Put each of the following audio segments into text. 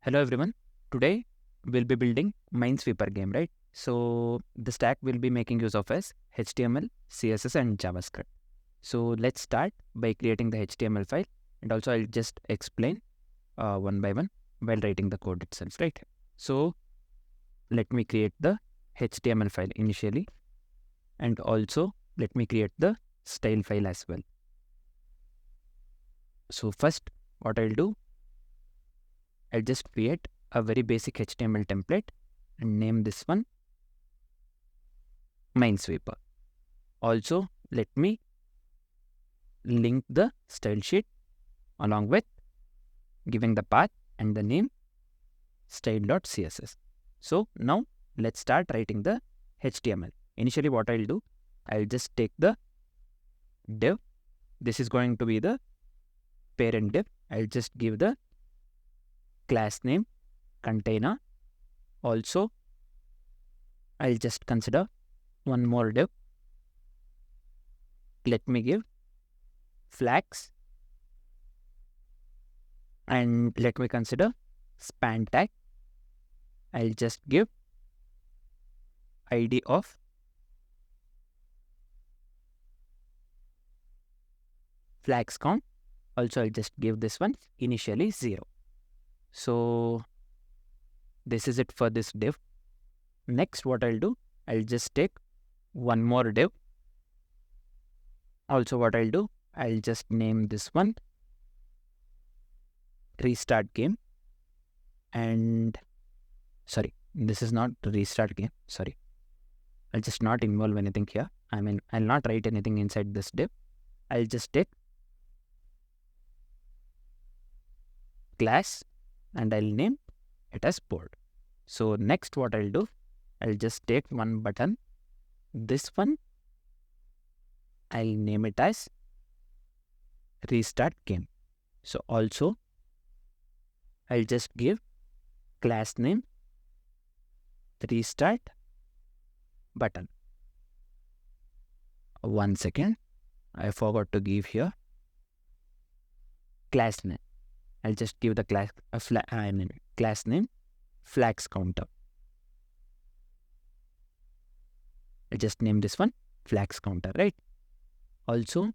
Hello everyone. Today we'll be building Minesweeper game, right? So the stack we'll be making use of is HTML, CSS and JavaScript. So let's start by creating the HTML file, and also I'll just explain one by one while writing the code itself, right? So let me create the HTML file initially, and also let me create the style file as well. So first what I'll do, I'll just create a very basic HTML template and name this one Minesweeper. Also, let me link the style sheet along with giving the path and the name style.css. So now let's start writing the HTML. Initially what I'll do, I'll just take the div. This is going to be the parent div. I'll just give the class name container. Also, I'll just consider one more div. Let me give flags, and let me consider span tag. I'll just give ID of flags count. Also, I'll just give this one initially 0. So this is it for this div. Next, what I'll do, I'll just take one more div. Also, what I'll do, I'll just name this one restart game. And sorry, this is not restart game. Sorry, I'll just not involve anything here. I'll not write anything inside this div. I'll just take class and I'll name it as board. So next what I'll do, I'll just take one button. This one, I'll name it as restart game. So also, I'll just give class name restart button. One second, I forgot to give here class name. I'll just give the class class name flags counter. I'll just name this one flags counter, right? Also, I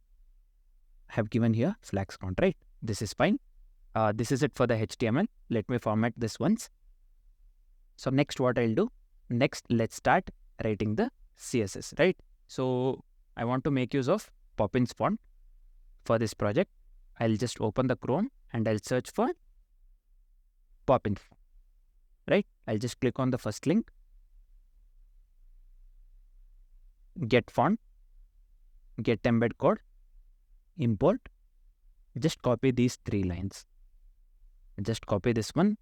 have given here flags count, right? This is fine. This is it for the HTML. Let me format this once. So next what I'll do, next let's start writing the CSS, right? So I want to make use of Poppins font for this project. I'll just open the Chrome and I'll search for Poppins font, right? I'll just click on the first link, get font, get embed code, import. Just copy these 3 lines. Just copy this one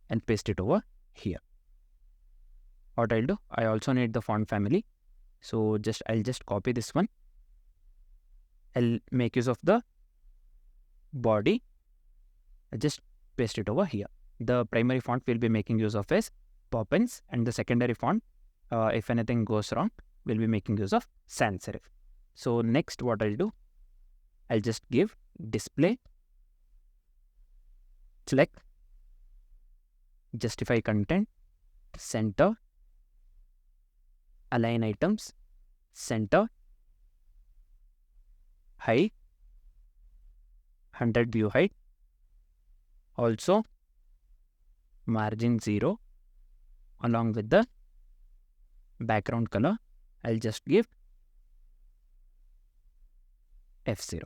and paste it over here. What I'll do, I also need the font family. So I'll just copy this one. I'll make use of the body. I'll just paste it over here. The primary font we'll be making use of is Poppins, and the secondary font, if anything goes wrong, we'll be making use of sans serif. So next what I'll do, I'll just give display, select, justify content, center, align items, center, height, 100 view height, also margin 0, along with the background color. I'll just give F0,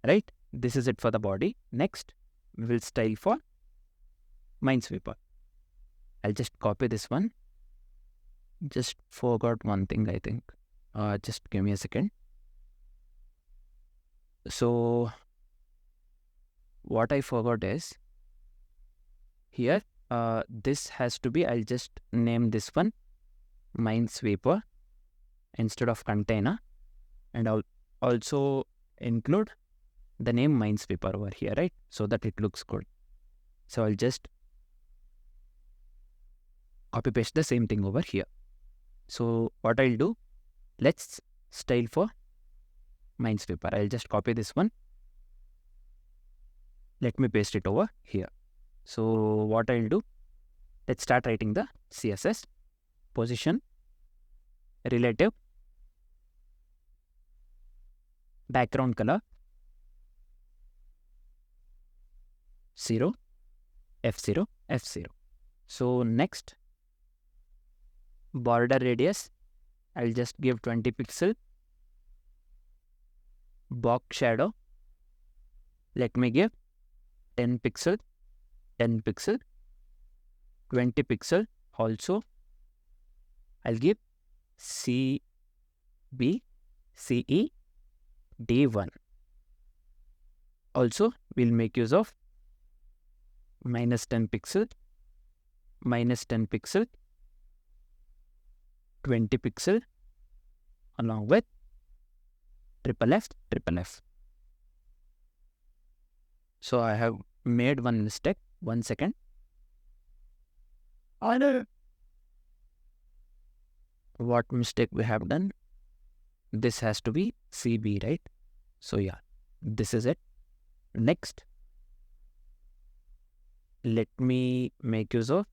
right? This is it for the body. Next, we will style for Minesweeper. I'll just copy this one. Just forgot one thing, I think. Just give me a second. So what I forgot is here, this has to be, I'll just name this one Minesweeper instead of container, and I'll also include the name Minesweeper over here, right? So that it looks good. So I'll just copy paste the same thing over here. So what I'll do, let's style for Minesweeper. I'll just copy this one. Let me paste it over here. So what I'll do, let's start writing the CSS. Position, relative, background color, 0, F0, F0. So next, border radius, I'll just give 20 pixel. Box shadow, let me give 10 pixel, 10 pixel, 20 pixel. Also, I'll give CB, CE, D1. Also, we'll make use of minus 10 pixel, minus 10 pixel, 20 pixel, along with triple F, triple F. So I have made one mistake. 1 second. What mistake we have done? This has to be CB, right? So yeah, this is it. Next, let me make use of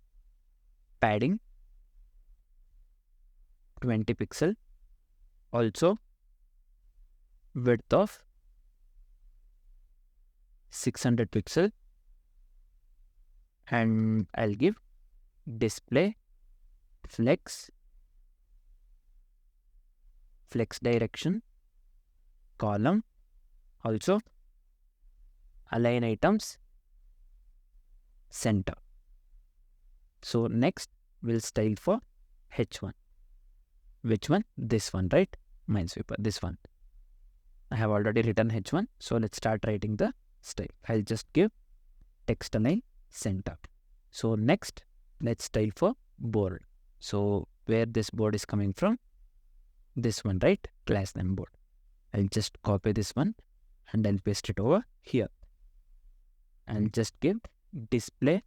padding, 20 pixel. Also, width of 600 pixel, and I'll give display flex direction, column. Also, align items, center. So next, we'll style for H1. Which one? This one, right? Minesweeper, this one. I have already written H1, so let's start writing the style. I'll just give text align center. So next, let's style for board. So where this board is coming from? This one, right? Class name board. I'll just copy this one and I'll paste it over here. And just give display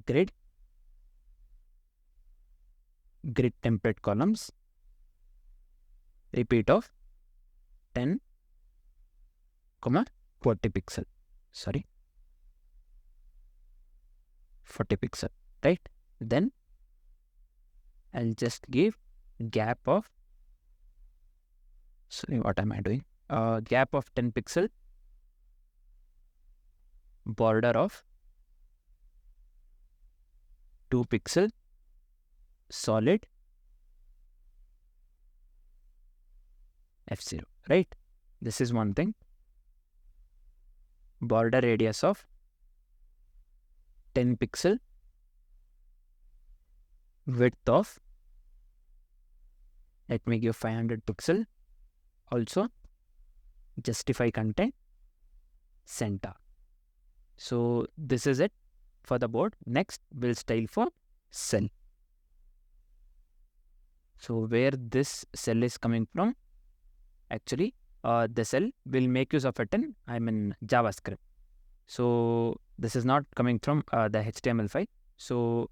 grid template columns, repeat of 10, 40 pixel. Sorry, 40 pixel, right? Then I'll just give gap of, sorry, what am I doing? Gap of 10 pixel, border of 2 pixel, solid, F0, right? This is one thing. Border radius of 10 pixel, width of, let me give 500 pixel. Also, justify content, center. So this is it for the board. Next, we'll style for cell. So where this cell is coming from? Actually, the cell will make use of it in JavaScript. So this is not coming from the HTML file. So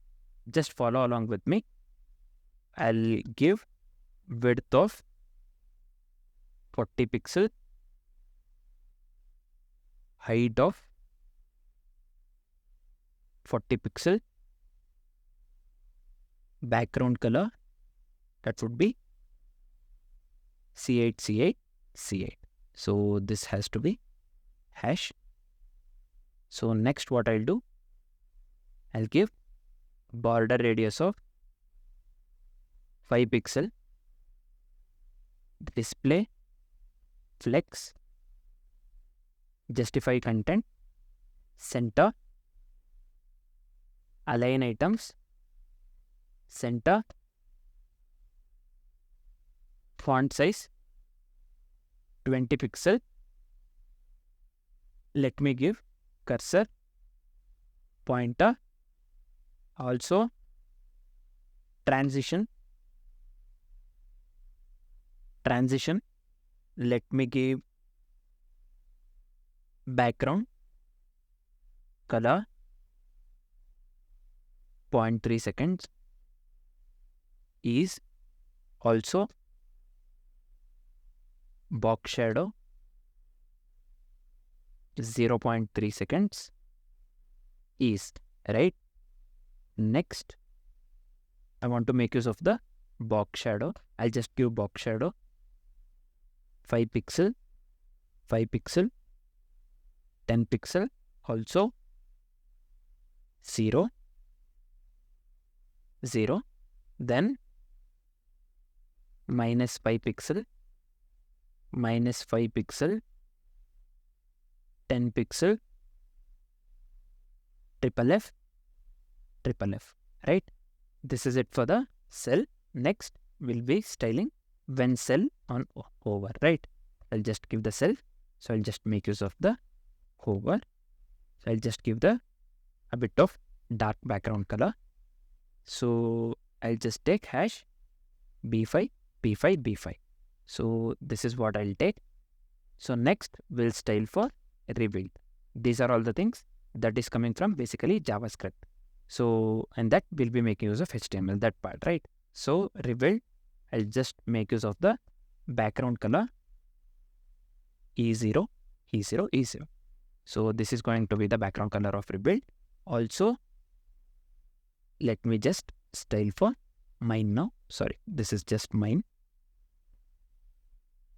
just follow along with me. I'll give width of 40 pixel, height of 40 pixel, background color, that would be C8, C8, C8. So this has to be hash. So next what I'll do, I'll give border radius of 5 pixel, display flex, justify content, center, align items, center, font size 20 pixel. Let me give cursor, pointer, also transition, let me give background color 0.3 seconds, is also box shadow 0.3 seconds, is, right? Next, I want to make use of the box shadow. I'll just give box shadow 5 pixel, 5 pixel, 10 pixel, also 0, 0, then minus 5 pixel, minus 5 pixel, 10 pixel, triple F, triple F, right? This is it for the cell. Next, we'll be styling when cell on hover, right? I'll just give the cell. So I'll just make use of the hover. So I'll just give a bit of dark background color. So I'll just take hash B5, B5, B5. So this is what I'll take. So next, we'll style for rebuild. These are all the things that is coming from basically JavaScript. So, and that will be making use of HTML, that part, right? So rebuild, I'll just make use of the background color E0, E0, E0. So this is going to be the background color of rebuild. Also, let me just style for mine now. Sorry, this is just mine.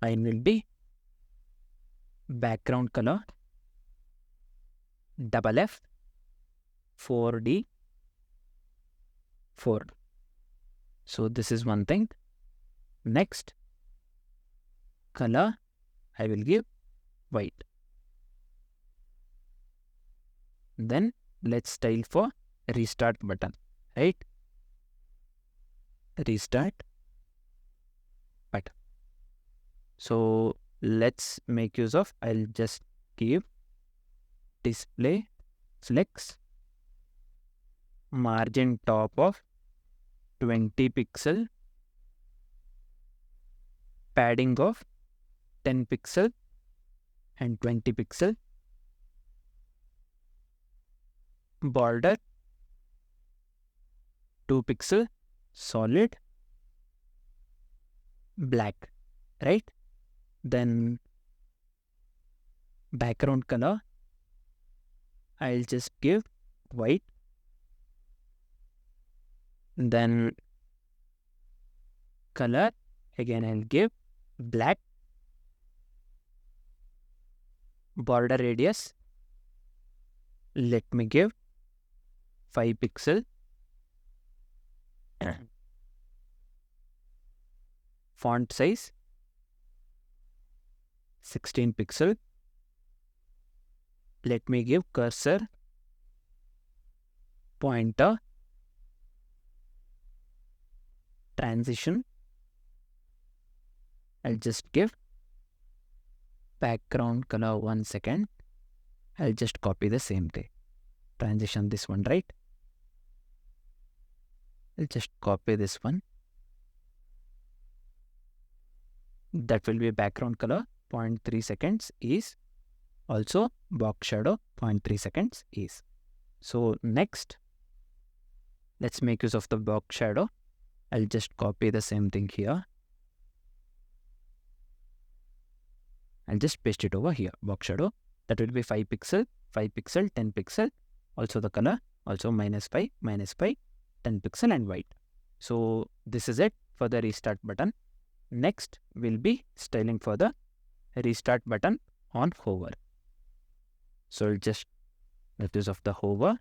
Mine will be background color double F 4D 4. So this is one thing. Next, color I will give white. Then let's style for restart button, right? Restart button. So let's make use of, I'll just give display flex margin top of 20 pixel, padding of 10 pixel and 20 pixel, border 2 pixel, solid black, right? Then background color, I'll just give white. Then color, again I'll give black. Border radius, let me give 5 pixel. Font size 16 pixel. Let me give cursor pointer transition. I'll just give background color 1 second. I'll just copy the same thing. Transition this one, right? I'll just copy this one. That will be background color 0.3 seconds is. Also box shadow 0.3 seconds is. So next, let's make use of the box shadow. I'll just copy the same thing here. I'll just paste it over here, box shadow. That will be 5 pixel, 5 pixel, 10 pixel. Also the color, also minus 5, 10 pixel and white. So this is it for the restart button. Next, we'll be styling for the restart button on hover. So I'll just make use of the hover.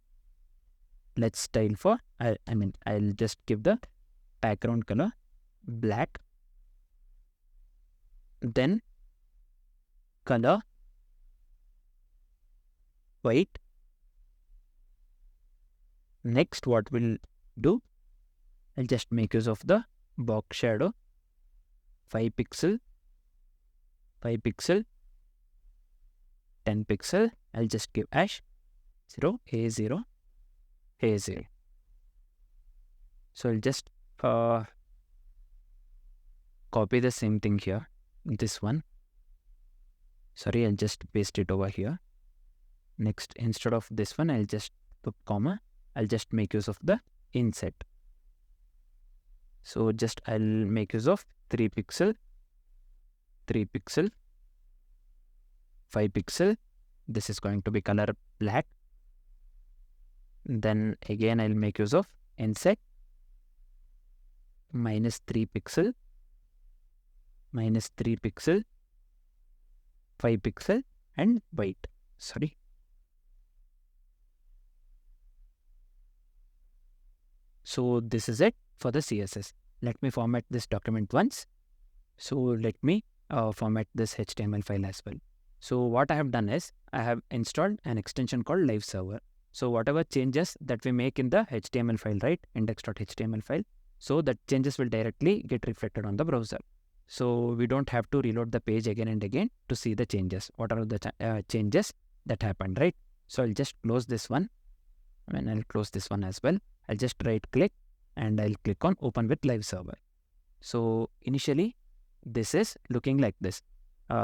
Let's style for, I'll just give the background color black. Then color white. Next, what we'll do, I'll just make use of the box shadow 5 pixel, 5 pixel, 10 pixel. I'll just give hash 0, A0, A0. So I'll just copy the same thing here, this one. Sorry, I'll just paste it over here. Next, instead of this one, I'll just put comma. I'll just make use of the inset. So just I'll make use of 3 pixel, 3 pixel, 5 pixel. This is going to be color black. Then again I'll make use of nset -3 pixel, -3 pixel, 5 pixel and white. Sorry. So this is it for the CSS. Let me format this document once. So let me format this HTML file as well. So what I have done is I have installed an extension called live server. So whatever changes that we make in the HTML file, right, index.html file, so that changes will directly get reflected on the browser. So we don't have to reload the page again and again to see the changes. What are the changes that happened, right? So I'll just close this one, and I'll close this one as well. I'll just right click and I'll click on open with live server. So initially this is looking like this.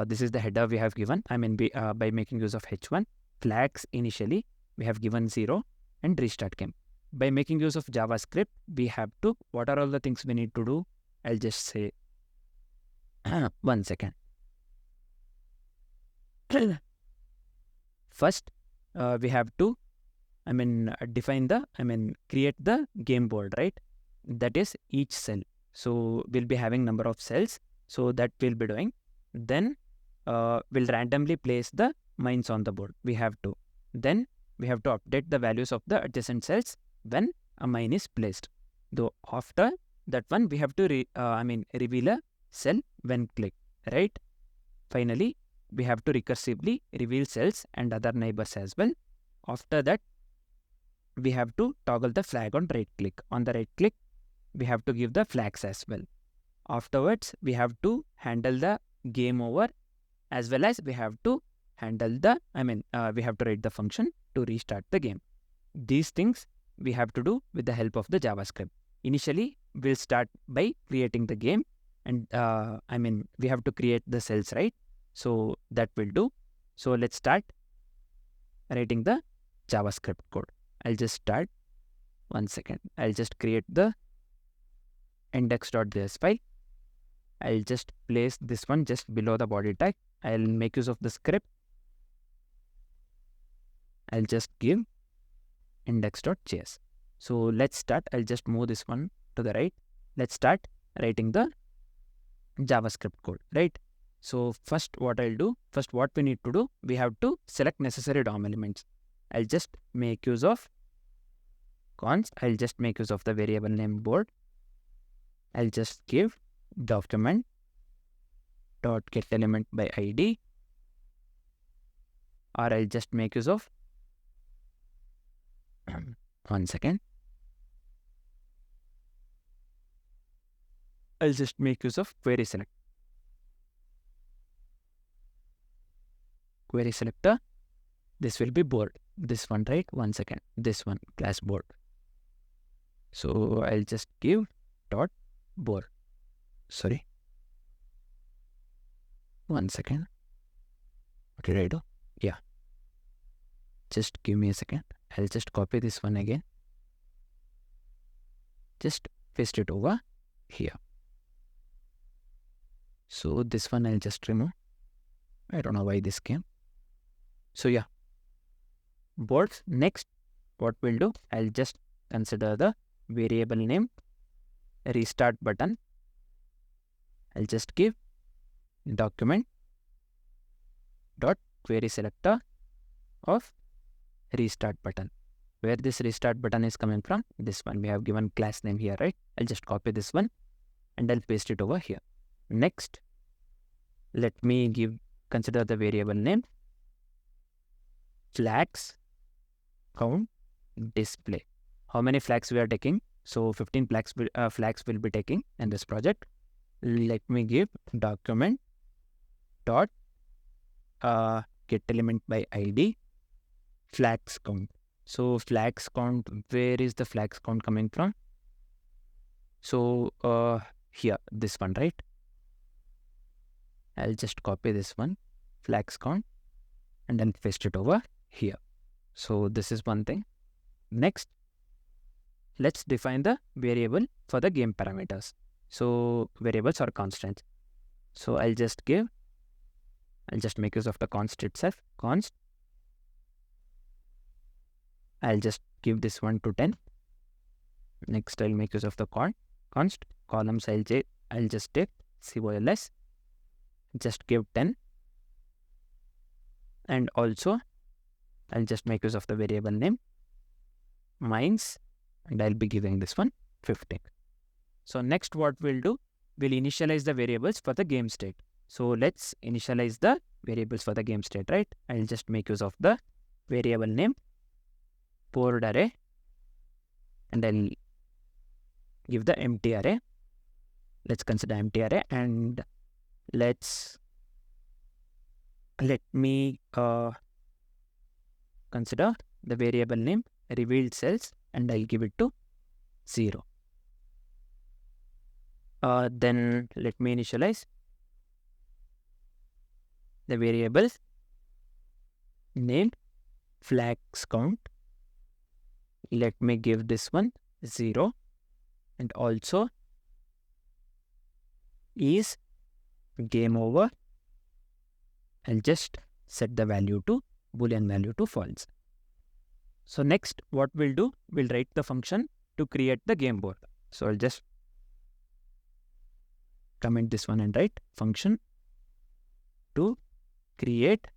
This is the header we have given. I mean, by making use of h1, flags initially we have given 0 and restart game. By making use of JavaScript, we have to, what are all the things we need to do? I'll just say, 1 second. First, we have to, create the game board, right? That is each cell. So we'll be having number of cells. So that we'll be doing. Then we'll randomly place the mines on the board. We have to. Then we have to update the values of the adjacent cells when a mine is placed. Though after that one, we have to reveal a cell when clicked, right? Finally, we have to recursively reveal cells and other neighbors as well. After that, we have to toggle the flag on right click. On the right click, we have to give the flags as well. Afterwards, we have to handle the game over, as well as we have to handle the, we have to write the function to restart the game. These things we have to do with the help of the JavaScript. Initially, we'll start by creating the game, and we have to create the cells, right? So that will do. So let's start writing the JavaScript code. I'll just start. 1 second. I'll just create the index.js file. I'll just place this one just below the body tag. I'll make use of the script. I'll just give index.js. So let's start. I'll just move this one to the right. Let's start writing the JavaScript code, right? So first what I'll do, first what we need to do, we have to select necessary DOM elements. I'll just make use of const. I'll just make use of the variable name board. I'll just give document dot get element by id, or I'll just make use of 1 second. I'll just make use of query select. Query selector. This will be board. This one, right? 1 second. This one, class board. So I'll just give dot board. Sorry. 1 second. What did I do? Yeah. Just give me a second. I'll just copy this one again. Just paste it over here. So this one I'll just remove. I don't know why this came. So yeah. Boards. Next, what we'll do, I'll just consider the variable name restart button. I'll just give document dot query selector of restart button. Where this restart button is coming from? This one. We have given class name here, right? I'll just copy this one and I'll paste it over here. Next, let me consider the variable name flags count display. How many flags we are taking? So 15 flags will be taking in this project. Let me give document dot get element by id flags count. So flags count, where is the flags count coming from? So here, this one, right? I'll just copy this one, flags count, and then paste it over here. So this is one thing. Next, let's define the variable for the game parameters. So variables are constants. So I'll just make use of the const itself. Const. I'll just give this one to 10. Next, I'll make use of the const. Columns I'll just take COLS, just give 10. And also, I'll just make use of the variable name, mines, and I'll be giving this one 15. So next what we'll do, we'll initialize the variables for the game state. So let's initialize the variables for the game state, right? I'll just make use of the variable name, board array, and I'll give the empty array. Let's consider empty array, and let me consider the variable name revealed cells, and I'll give it to 0. Then let me initialize the variable name flags count. Let me give this one 0, and also is game over. I'll just set the value to boolean value to false. So next what we'll do, we'll write the function to create the game board. So I'll just comment this one and write function to create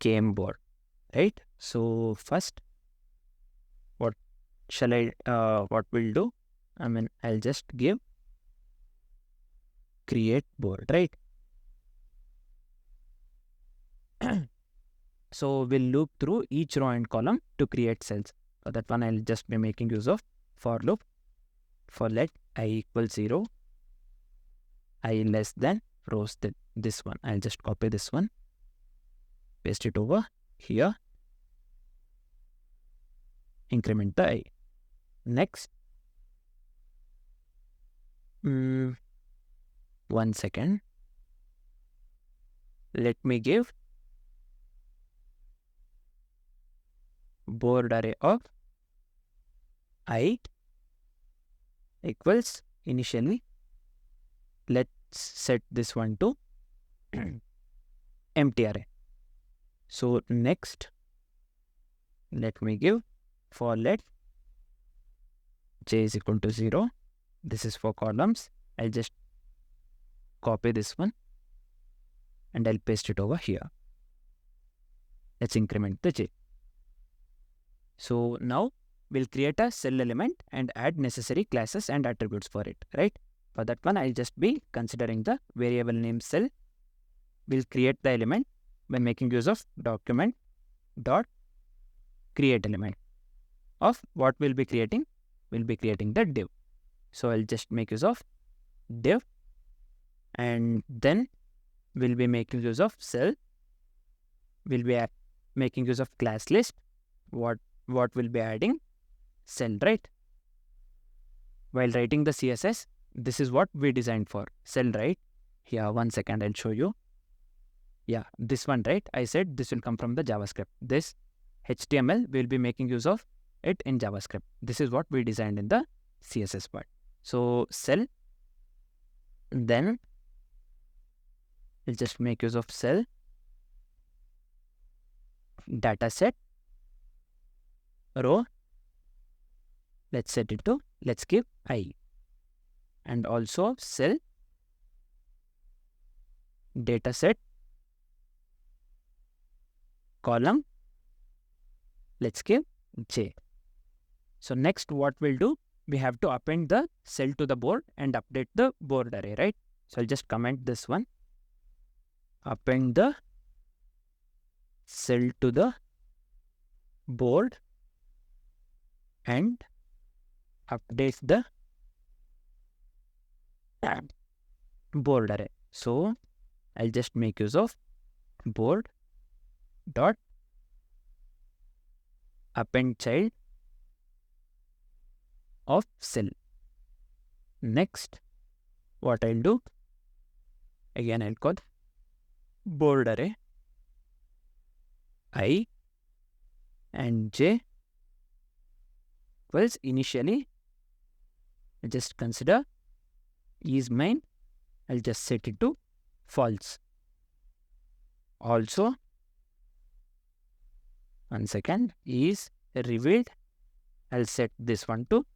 game board, right? So first, what we'll do, I'll just give create board, right? So we'll loop through each row and column to create cells. For that one, I'll just be making use of for loop. For let I equals 0, I less than rows this one. I'll just copy this one, paste it over here, increment the I. Next, 1 second. Let me give board array of I equals initially. Let's set this one to empty array. So next, let me give for let j is equal to 0. This is for columns. I'll just copy this one and I'll paste it over here. Let's increment the j. So now we'll create a cell element and add necessary classes and attributes for it, right? For that one, I'll just be considering the variable name cell. We'll create the element by making use of document dot create element. Of what we'll be creating? We'll be creating the div. So I'll just make use of div, and then we'll be making use of cell. We'll be making use of class list. What we'll be adding? Cell, right? While writing the CSS, this is what we designed for cell, right? Here, 1 second, I'll show you. Yeah, this one, right? I said this will come from the JavaScript. This HTML, we'll be making use of it in JavaScript. This is what we designed in the CSS part. So cell, then we'll just make use of cell, dataset, row, let's set it to, let's give I, and also cell, dataset, column, let's give j. So next what we'll do, we have to append the cell to the board and update the board array, right? So I'll just comment this one, append the cell to the board and update the board array. So I'll just make use of board dot append child of cell. Next, what I'll do, again I'll call board array I and j equals initially, just consider is mine. I'll just set it to false. Also, 1 second, is revealed. I'll set this one to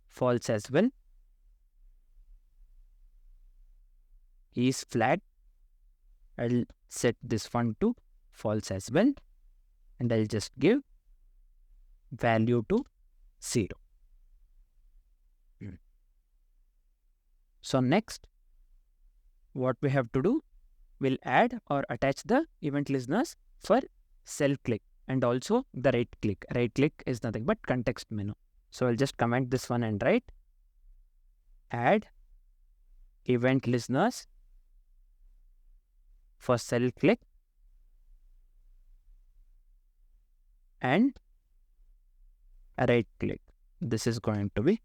false as well. Is flagged. I'll set this one to false as well. And I'll just give value to 0. So next, what we have to do, we'll add or attach the event listeners for cell click and also the right click. Right click is nothing but context menu. So I'll just comment this one and write add event listeners for cell click and right click. This is going to be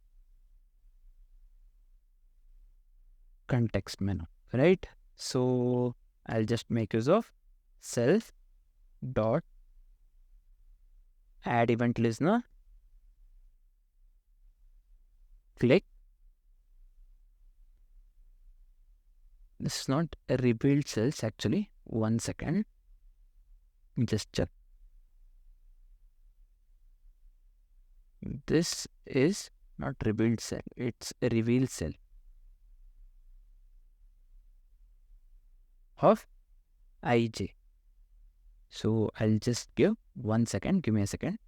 context menu, right? So I'll just make use of self dot add event listener click. This is not a revealed cells actually. 1 second. Just check. This is not revealed cell. It's a reveal cell of ij. So I'll just give 1 second. Give me a second.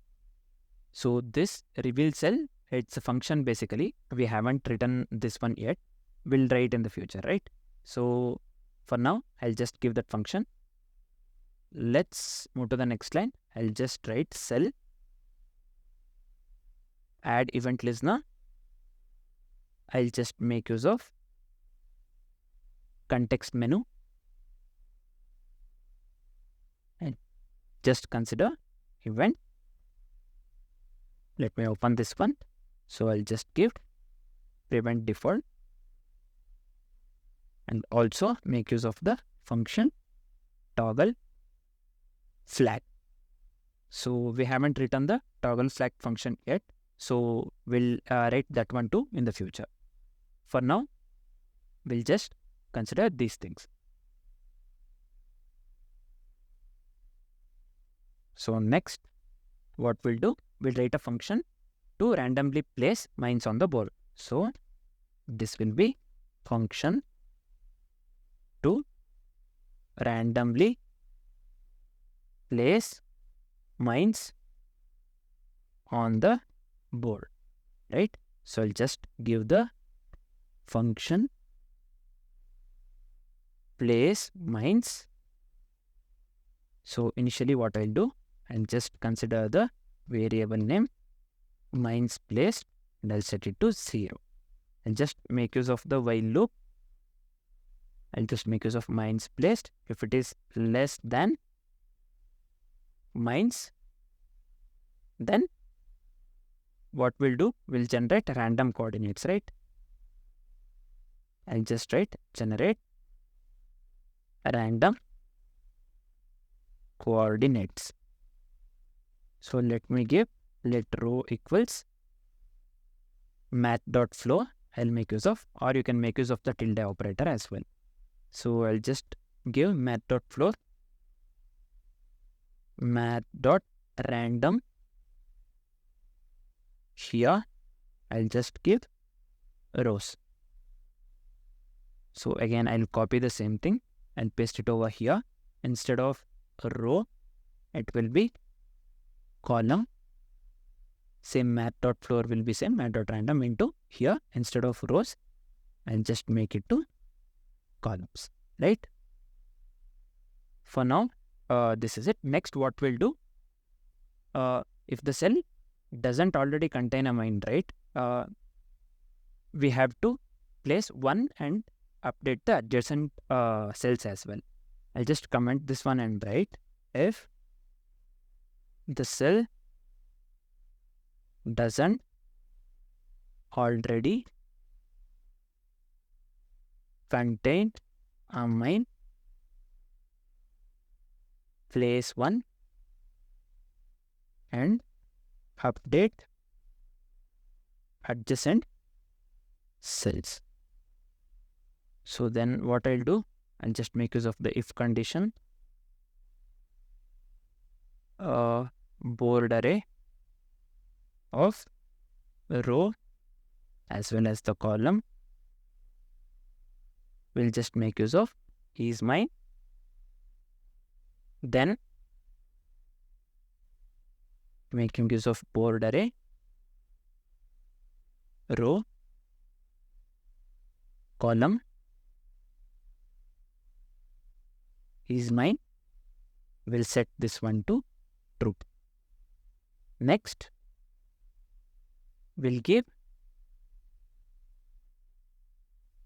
So this reveal cell, it's a function basically. We haven't written this one yet. We'll write in the future, right? So for now, I'll just give that function. Let's move to the next line. I'll just write cell add event listener. I'll just make use of context menu and just consider event. Let me open this one. So I'll just give prevent default and also make use of the function toggle flag. So we haven't written the toggle flag function yet. So we'll write that one too in the future. For now, we'll just consider these things. So next, what we'll do, we'll write a function to randomly place mines on the board. So this will be function to randomly place mines on the board, right? So I'll just give the function place mines. So initially what I'll do, I'll just consider the variable name mines placed and I'll set it to 0. And just make use of the while loop. I'll just make use of mines placed. If it is less than mines, then what we'll do, we'll generate random coordinates, right? I'll just write generate random coordinates. So let me give let row equals math.flow. I'll make use of, or you can make use of the tilde operator as well. So I'll just give math.flow math.random. Here I'll just give rows. So again I'll copy the same thing and paste it over here. Instead of a row, it will be column. Same math.flow will be same math.random into here. Instead of rows, I'll just make it to columns, right? For now, this is it. Next, what we'll do, if the cell doesn't already contain a mine, right? We have to place one and update the adjacent cells as well. I'll just comment this one and write if the cell doesn't already contain a mine, place one and update adjacent cells. So then what I'll do, I'll just make use of the if condition. board array of row as well as the column. We'll just make use of is mine. Then making use of board array row column is mine. We'll set this one to true. Next, we'll give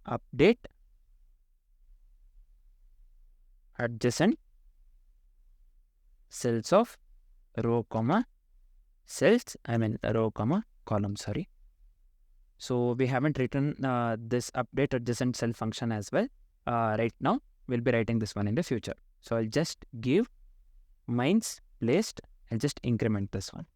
update adjacent cells of row comma cells, row comma column, sorry. So we haven't written this update adjacent cell function as well. Right now, we'll be writing this one in the future. So I'll just give mines placed. I'll just increment this one.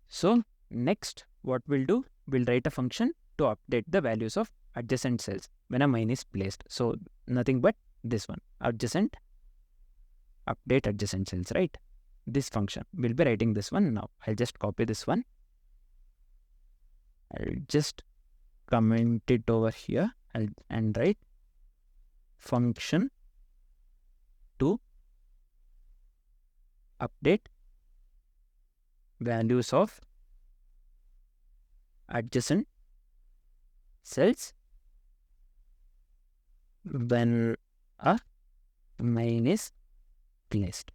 So next, what we'll do, we'll write a function to update the values of adjacent cells when a mine is placed. So nothing but this one, adjacent, update adjacent cells, right? This function, we'll be writing this one now. I'll just copy this one. I'll just comment it over here and write function to update values of adjacent cells when a mine is placed.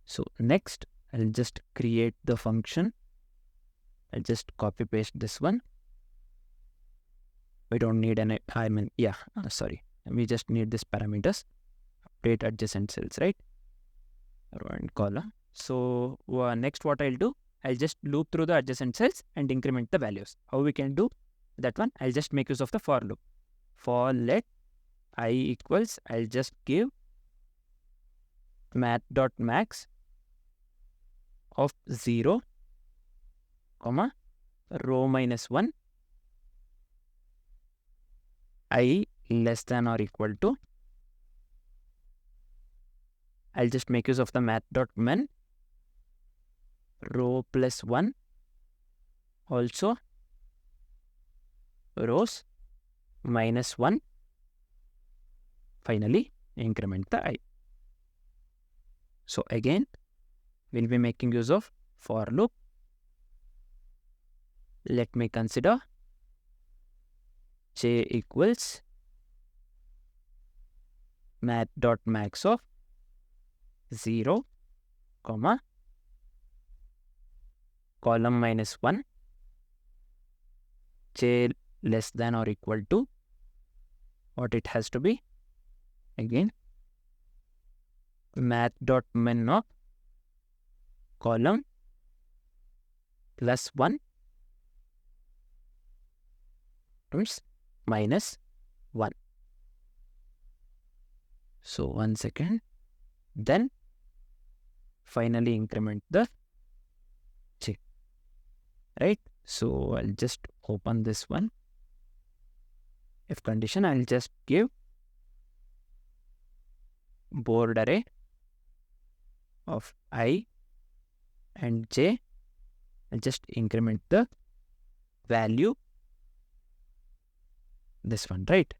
So next, I'll just create the function. I'll just copy paste this one. We don't need any, we just need this parameters, update adjacent cells, right? Row and column. So next what I'll do, I'll just loop through the adjacent cells and increment the values. How we can do that one? I'll just make use of the for loop. For let I equals, I'll just give math.max of 0, comma, row minus 1, I less than or equal to. I'll just make use of the math.men row plus 1, also rows minus 1, finally increment the I. So again, we'll be making use of for loop. Let me consider j equals math.max of 0, comma, column minus 1, j less than or equal to what it has to be. Again, math.min of column plus 1 times minus 1. So 1 second. Then finally increment the j, right? So I'll just open this one. If condition, I'll just give board array of I and j. I'll just increment the value, this one, right?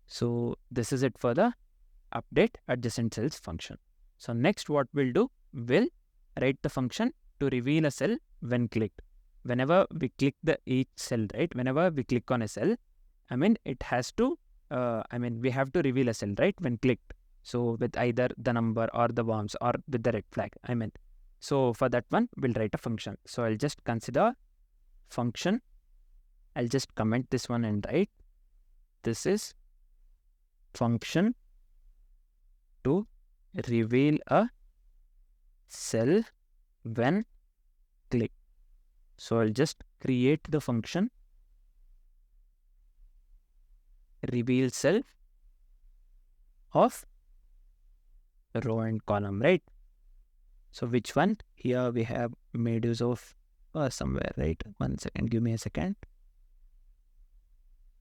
So this is it for the update adjacent cells function. So next what we'll do, we'll write the function to reveal a cell when clicked. Whenever we click the each cell, right? Whenever we click on a cell, it has to, we have to reveal a cell, right? When clicked. So with either the number or the worms or with the red flag, So for that one, we'll write a function. So I'll just consider function. I'll just comment this one and write, this is function to reveal a cell when clicked. So I'll just create the function reveal cell of row and column, right? So which one? Here we have made use of somewhere, right? 1 second, give me a second.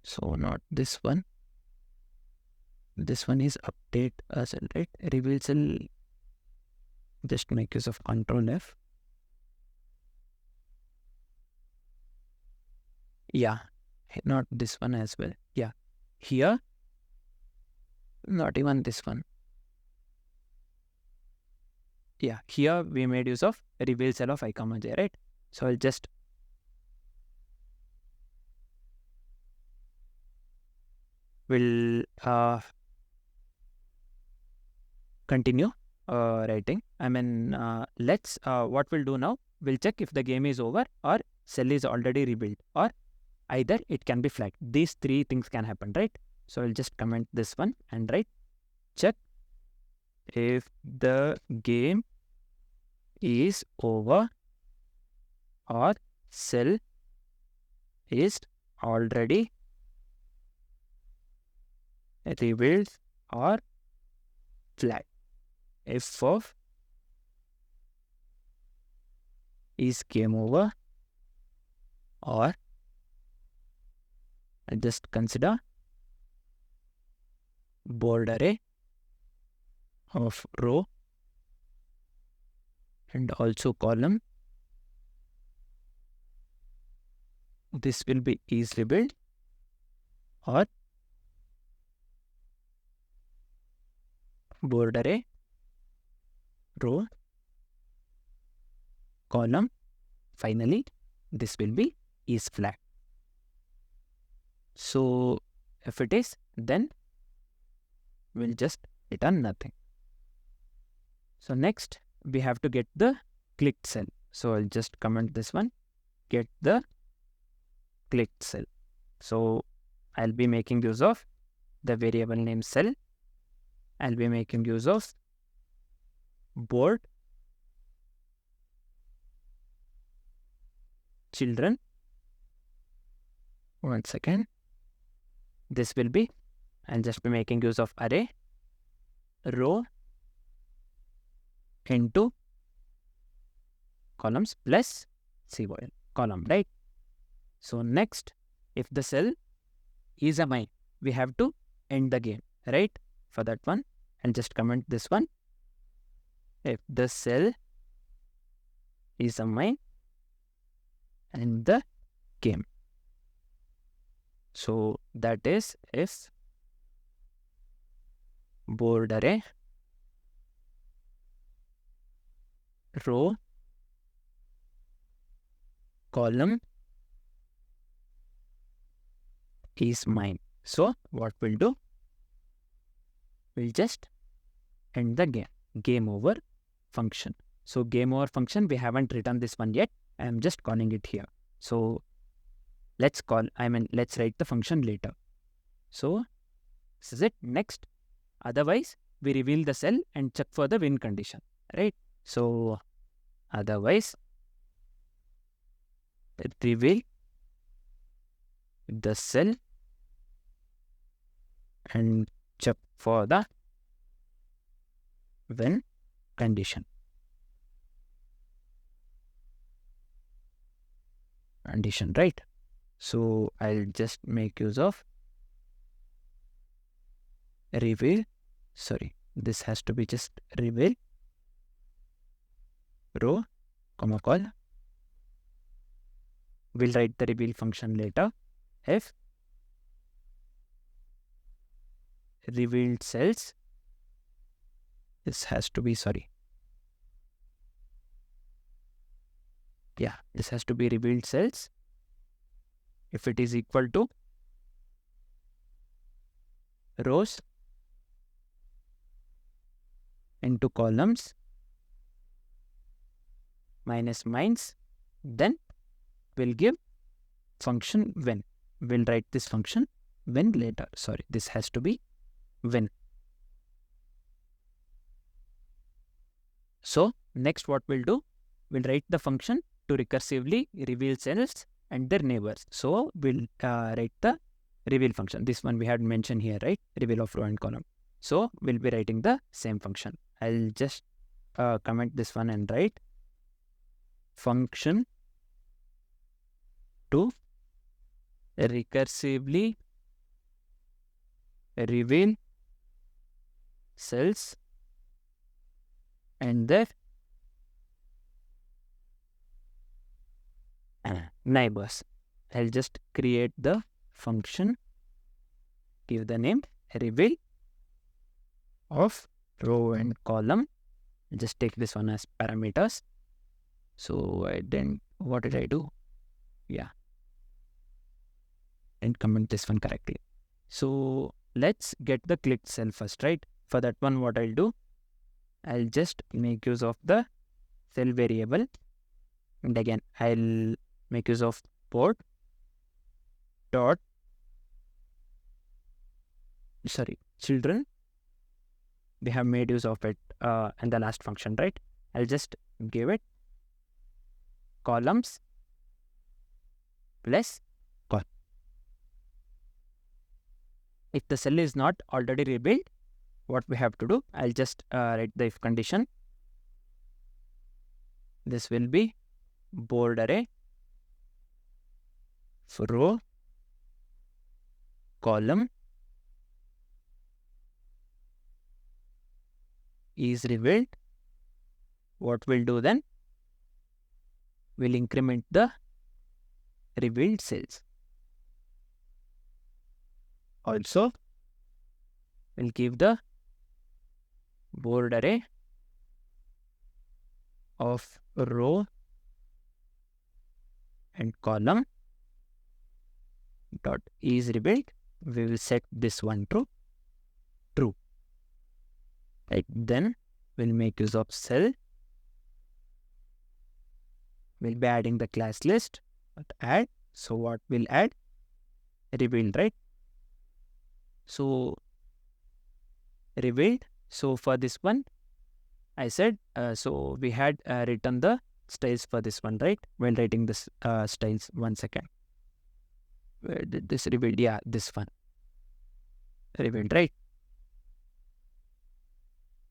So not this one. This one is update a cell, right? Reveal cell Just make use of Control F. Yeah, not this one as well. Yeah, here, not even this one. Yeah, here we made use of reveal cell of I, j, right? So I'll just continue writing. Let's what we'll do now, we'll check if the game is over or cell is already rebuilt, or either it can be flagged. These three things can happen, right? So I'll just comment this one and write check if the game is over or cell is already revealed or flagged. If of is game over, or just consider board array of row and also column. This will be is rebuild, or board array row column. Finally, this will be is flag. So if it is, then we'll just return nothing. So next we have to get the clicked cell. So I'll just comment this one, get the clicked cell. So I'll be making use of the variable name cell. I'll be making use of board children. One second. This will be, I'll just be making use of array row into columns plus COL column, right? So next, if the cell is a mine, we have to end the game, right? For that one, I'll just comment this one. If the cell is a mine, end the game. So that is if board array row column is mine. So what we'll do, we'll just end the game, game over function. So game over function, we haven't written this one yet. I am just calling it here. So let's write the function later. So this is it. Next, otherwise we reveal the cell and check for the win condition, right? So otherwise reveal the cell and check for the win condition. Right? So I'll just make use of reveal. Sorry, this has to be just reveal row, comma call. We'll write the reveal function later. If revealed cells, this has to be, this has to be revealed cells. If it is equal to rows into columns minus mines, then we'll give function when. We'll write this function when later. This has to be when. So next what we'll do, we'll write the function to recursively reveal cells and their neighbors. So we'll write the reveal function. This one we had mentioned here, right? Reveal of row and column. So we'll be writing the same function. I'll just comment this one and write function to recursively reveal cells and their neighbors. I'll just create the function, give the name reveal of row and column. Just take this one as parameters. So what did I do? Yeah, and comment this one correctly. So let's get the clicked cell first, right? For that one, what I'll do, I'll just make use of the cell variable, and again I'll make use of port dot children. We have made use of it in the last function, right? I'll just give it columns plus col. If the cell is not already rebuilt, what we have to do, I'll just write the if condition. This will be board array for row, column is revealed. What we'll do then, we'll increment the revealed cells. Also, we'll give the board array of row and column dot is rebuilt. We will set this one to true. Right, then we'll make use of cell. We'll be adding the class list. Add. So what we'll add? Revealed, right? So revealed. So for this one, I said, so we had written the styles for this one, right? While writing this styles, 1 second. Where did this revealed? Yeah, this one. Revealed, right?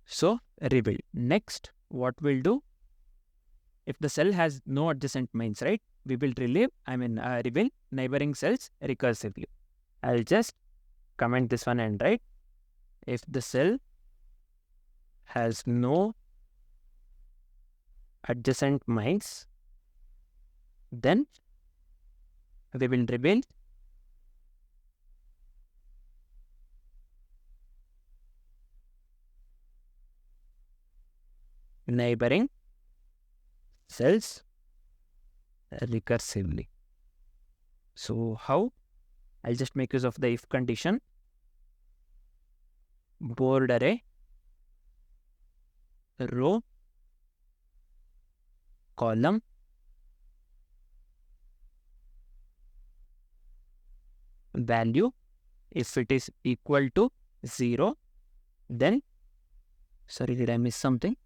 So revealed. Next, what we'll do, if the cell has no adjacent mains, right? We will reveal neighboring cells recursively. I'll just comment this one and write, if the cell has no adjacent mains, then we will reveal neighboring cells recursively. So how? I'll just make use of the if condition. Board array row column value, if it is equal to 0, then sorry, did I miss something?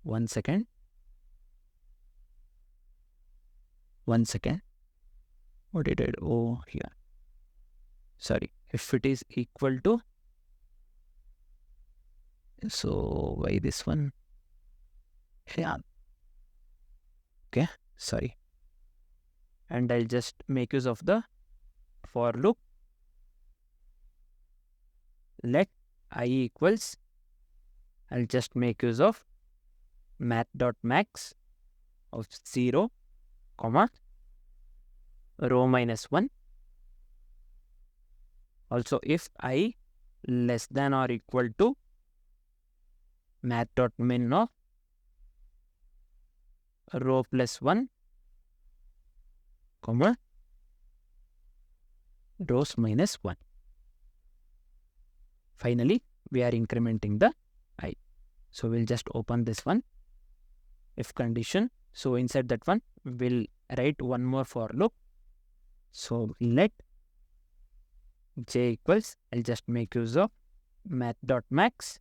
1 second. 1 second. What did I do? Oh, here. Sorry. If it is equal to, so why this one? Yeah. Okay. Sorry. And I'll just make use of the for loop. Let I equals, I'll just make use of math.max of 0, comma, row minus 1. Also, if I less than or equal to math.min of row plus 1, comma, rows minus 1. Finally, we are incrementing the I. So we'll just open this one. If condition. So inside that one, we'll write one more for loop. So let j equals, I'll just make use of math.max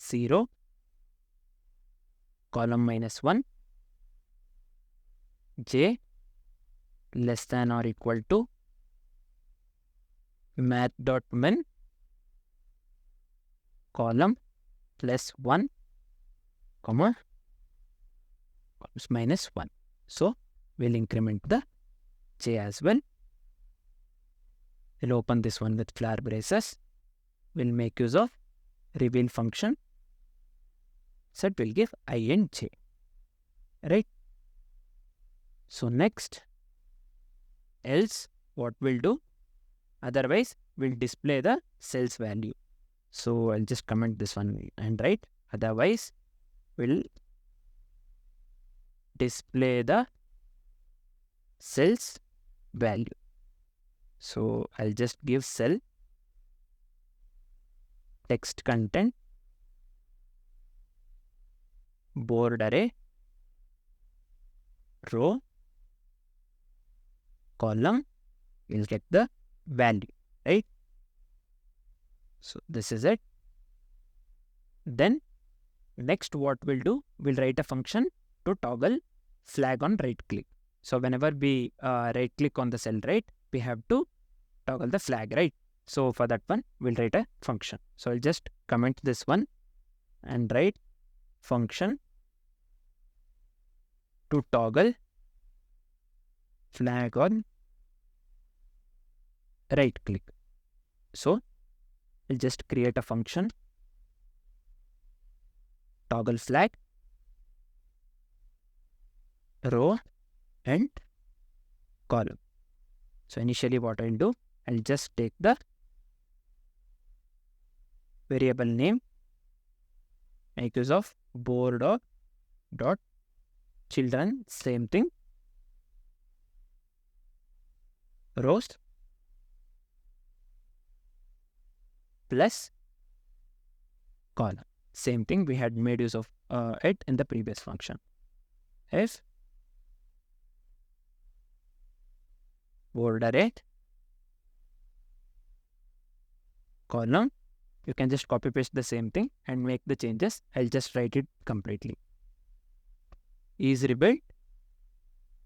0, column minus 1, j less than or equal to math.min column plus 1, comma, minus 1. So we'll increment the j as well. We'll open this one with flower braces. We'll make use of reveal function. Set will give I and j. Right? So next, else what we'll do, otherwise we'll display the cell's value. So I'll just comment this one and write otherwise we'll display the cell's value. So I'll just give cell text content board array row column, we'll get the value, right? So this is it. Then next what we'll do, we'll write a function to toggle flag on right click. So whenever we right click on the cell, right, we have to toggle the flag, right? So for that one, we'll write a function. So I'll just comment this one and write function to toggle flag on right click. So I'll just create a function toggle flag row and column. So initially what I'll do, I'll just take the variable name, make use of board dot children, same thing, rows plus column. Same thing we had made use of it in the previous function. If board array column, you can just copy paste the same thing and make the changes. I'll just write it completely. Is rebuilt.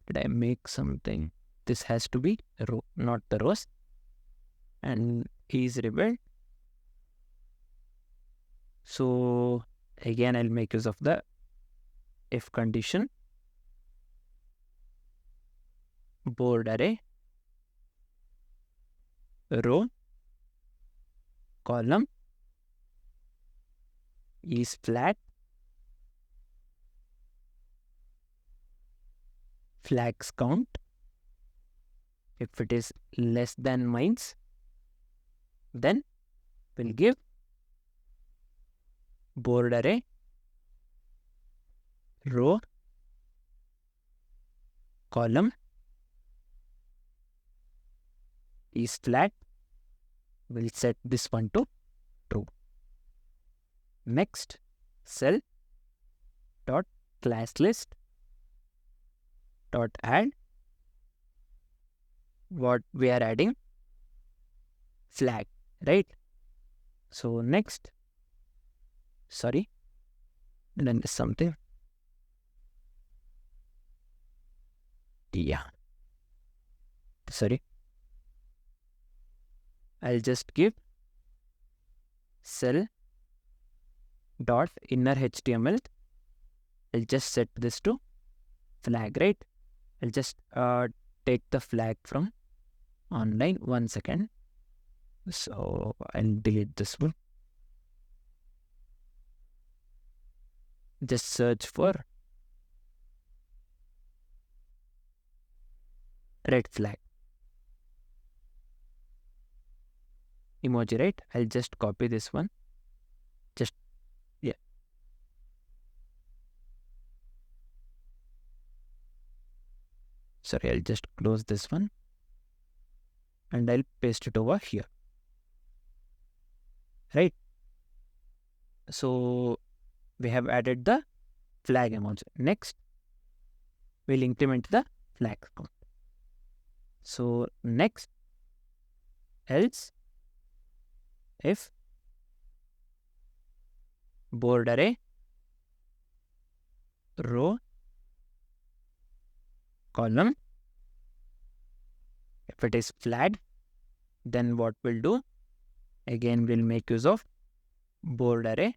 Did I make something? This has to be row, not the rows. And is rebuilt. So again, I'll make use of the if condition board array row column is flat, flags count. If it is less than mines, then we'll give board array row column is flat. We'll set this one to true. Next, cell dot class list dot add what we are adding, flag, right? So next, sorry, then there's something. Yeah, sorry. I'll just give cell dot inner HTML. I'll just set this to flag, right? I'll just take the flag from online. 1 second. So I'll delete this one. Just search for red flag emoji, right? I'll just copy this one. Just, yeah. Sorry, I'll just close this one and I'll paste it over here, right? So we have added the flag emoji. Next, we'll implement the flag count. So next, else if board array row column, if it is flag, then what we'll do, again we'll make use of board array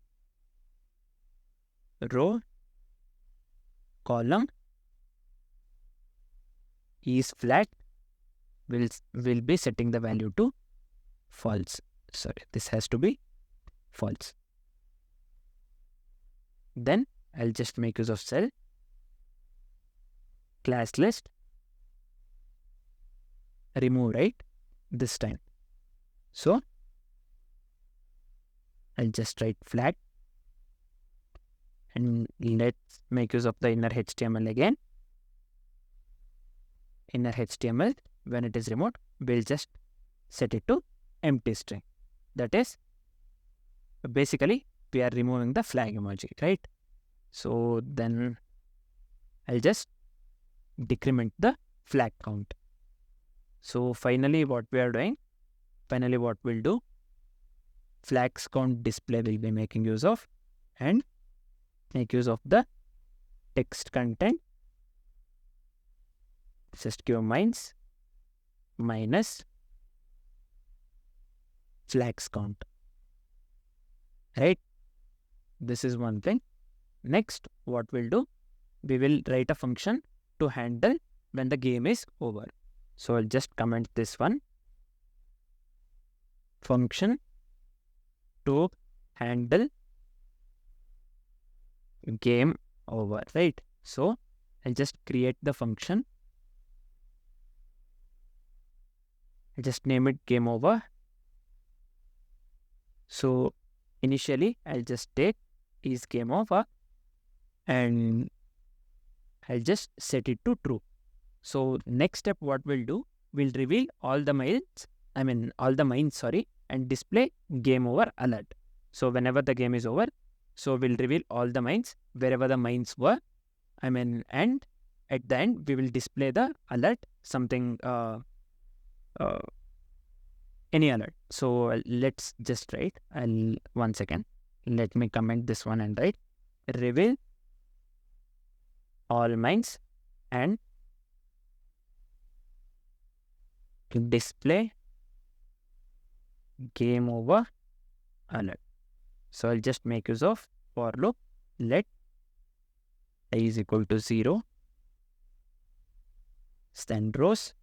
row column is flat. We'll be setting the value to false. Sorry, this has to be false. Then I'll just make use of cell class list remove, right? This time. So I'll just write flag, and let's make use of the inner HTML again. Inner HTML, when it is removed, we'll just set it to empty string. That is, basically, we are removing the flag emoji, right? So then I'll just decrement the flag count. So finally, what we'll do, flags count display will be making use of, and make use of the text content. Just give minus flags count, right? This is one thing. Next, what we'll do, we will write a function to handle when the game is over. So I'll just comment this one. Function to handle game over, right? So I'll just create the function. I'll just name it game over. So initially I'll just take is game over, and I'll just set it to true. So next step, what we'll do, we'll reveal all the mines, and display game over alert. So whenever the game is over, so we'll reveal all the mines wherever the mines were, and at the end we will display the alert, something any alert. So let's just write, one second, let me comment this one and write reveal all mines and display game over alert. So I'll just make use of for loop, let I is equal to 0, stand rows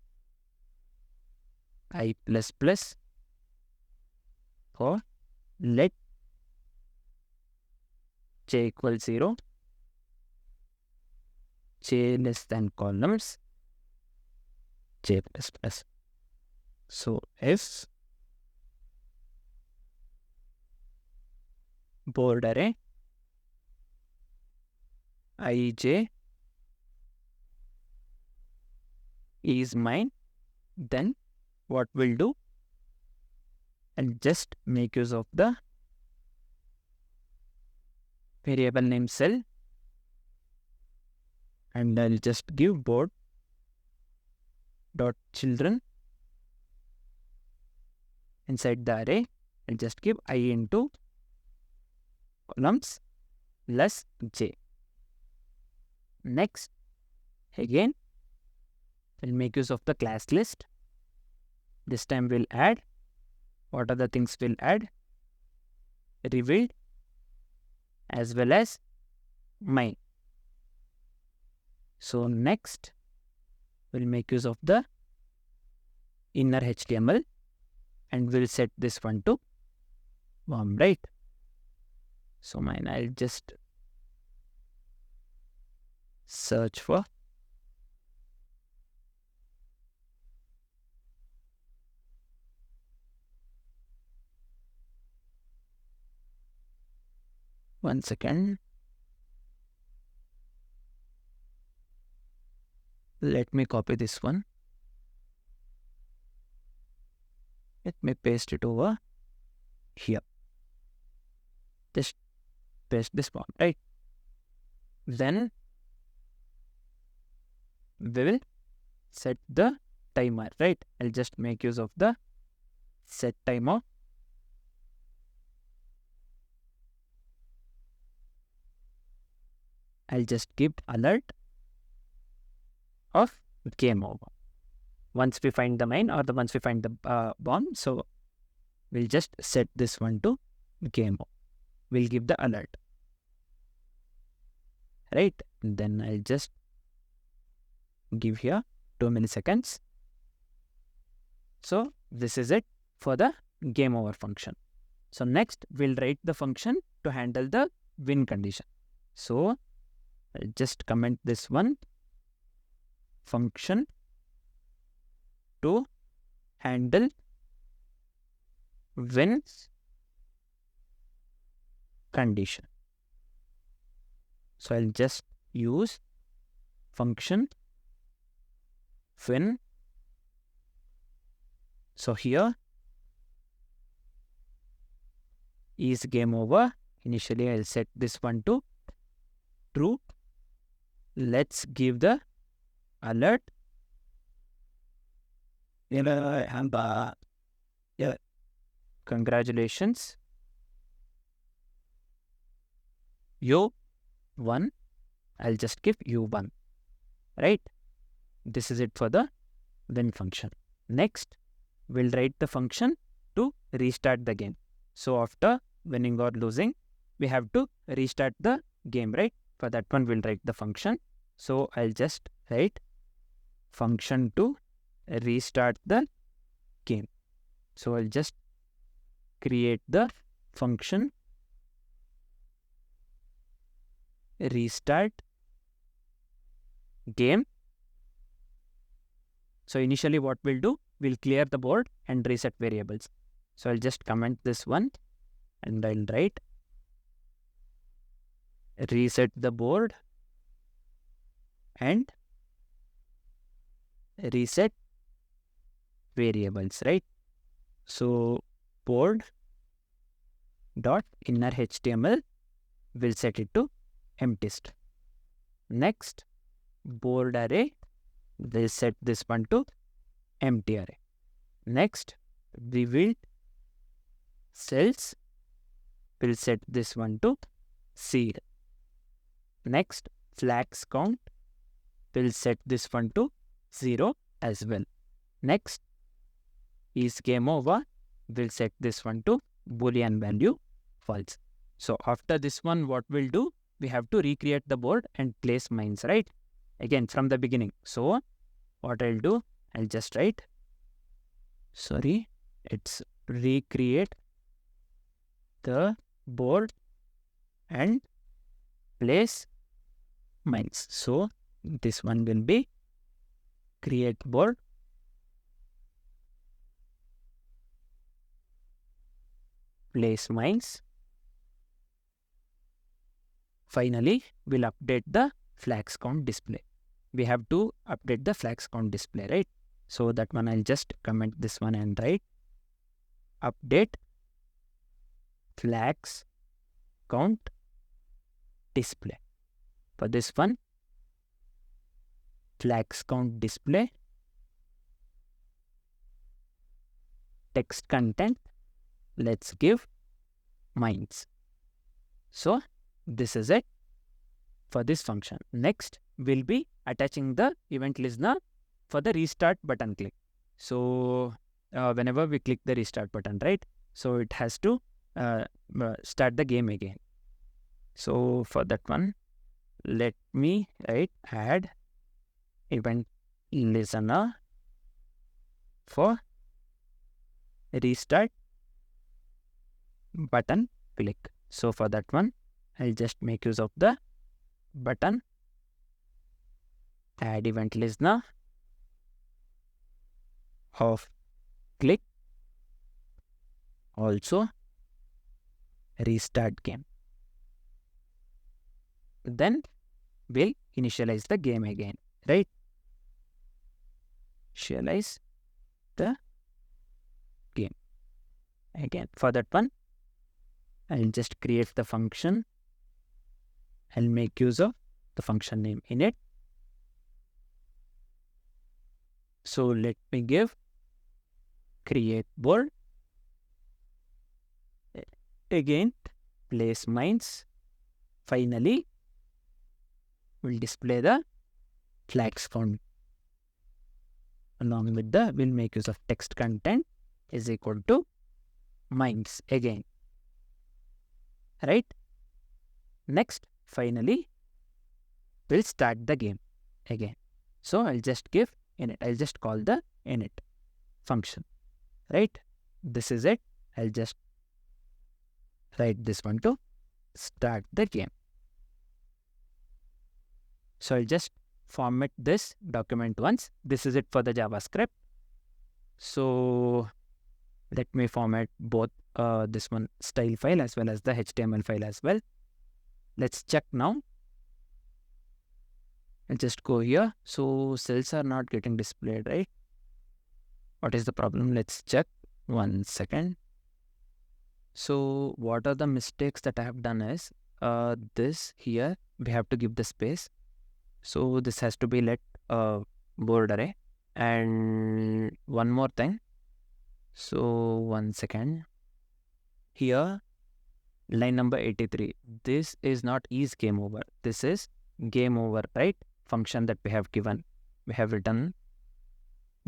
I plus plus, or let j equals 0, j less than columns j plus plus. So if board array ij is mine, then what we'll do, and just make use of the variable name cell, and I'll just give board dot children. Inside the array, I'll just give I into columns less j. Next, again, we'll make use of the class list. This time we'll add, what are the things we'll add? Revealed as well as mine. So next, we'll make use of the inner HTML, and we'll set this one to warm, right? So mine, I'll just search for one second. Let me copy this one. Let me paste it over here. Just paste this one, right? Then we will set the timer, right? I'll just make use of the set timer. I'll just give alert of game over. Once we find the mine, or once we find the bomb, so we'll just set this one to game over. We'll give the alert, right? Then I'll just give here 2 milliseconds. So this is it for the game over function. So next we'll write the function to handle the win condition. So I'll just comment this one, function to handle when condition. So I'll just use function when. So here is game over. Initially I'll set this one to true. Let's give the alert. Congratulations, you won. I'll just give you one, right? This is it for the when function. Next, we'll write the function to restart the game. So after winning or losing, we have to restart the game, right? For that one, we'll write the function. So I'll just write function to restart the game. So I'll just create the function restart game. So initially what we'll do, we'll clear the board and reset variables. So I'll just comment this one and I'll write reset the board and reset variables, right? So board dot inner HTML will set it to empty string. Next, board array will set this one to empty array. Next, revealed cells will set this one to seed. Next, flags count will set this one to 0 as well. Next, is game over will set this one to boolean value false. So after this one, what we'll do, we have to recreate the board and place mines, right? Again from the beginning. So what I'll do, I'll just write, it's recreate the board and place mines. So this one will be create board place mines. Finally, we'll update the flags count display. We have to update the flags count display, right? So that one I'll just comment this one and write update flags count display. For this one, flags count display text content, let's give mines. So this is it for this function. Next, we'll be attaching the event listener for the restart button click. So whenever we click the restart button, right? So it has to start the game again. So for that one, let me write add event listener for restart button click. So for that one, I'll just make use of the button add event listener of click, also restart game. Then we'll initialize the game again, right? Initialize the game again. For that one, I'll just create the function. I'll make use of the function name init. So let me give create board, again place mines. Finally, we'll display the flags count. Along with the, we'll make use of text content is equal to mines again, right? Next, finally, we'll start the game again. So I'll just give init. I'll just call the init function, right? This is it. I'll just write this one to start the game. So I'll just format this document once. This is it for the JavaScript. So let me format both this one style file as well as the HTML file as well. Let's check now. And just go here. So cells are not getting displayed, right? What is the problem? Let's check. 1 second. So what are the mistakes that I have done is this here we have to give the space. So this has to be let board array. And one more thing. So 1 second. Here line number 83. This is not is game over. This is game over, right? Function that we have given. We have written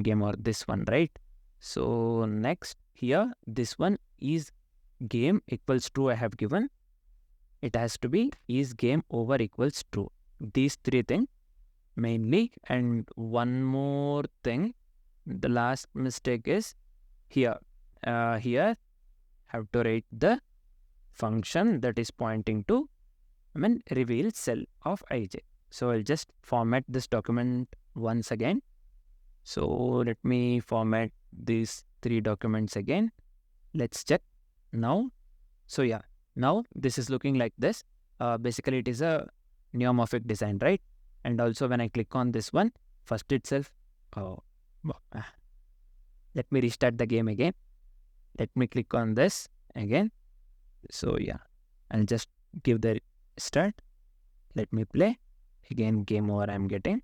game over this one, right? So next here this one is game equals true I have given. It has to be is game over equals true. These three things mainly. And one more thing, the last mistake is here. Here have to write the function that is pointing to reveal cell of ij. So I'll just format this document once again. So let me format these three documents again. Let's check now. So yeah, now this is looking like this. Basically it is a neomorphic design, right? And also when I click on this one, first itself, let me restart the game again. Let me click on this again. So yeah, I'll just give the start. Let me play. Again, game over I'm getting.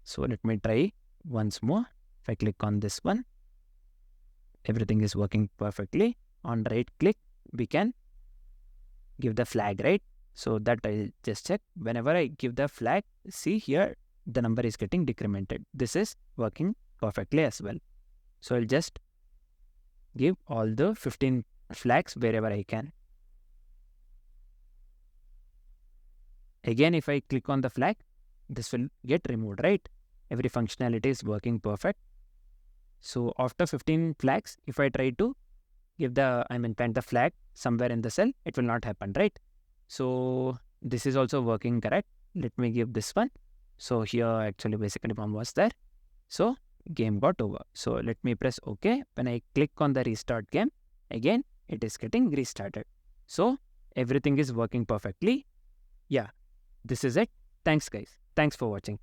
So let me try once more. If I click on this one, everything is working perfectly. On right click, we can give the flag, right? So that I'll just check. Whenever I give the flag, see here, the number is getting decremented. This is working perfectly as well. So I'll just give all the 15 flags wherever I can. Again, if I click on the flag, this will get removed, right? Every functionality is working perfect. So after 15 flags, if I try to give the, plant the flag somewhere in the cell, it will not happen, right? So this is also working correct. Let me give this one. So here actually basically one was there. So game got over. So let me press OK. When I click on the restart game, again, it is getting restarted. So everything is working perfectly. Yeah, this is it. Thanks guys. Thanks for watching.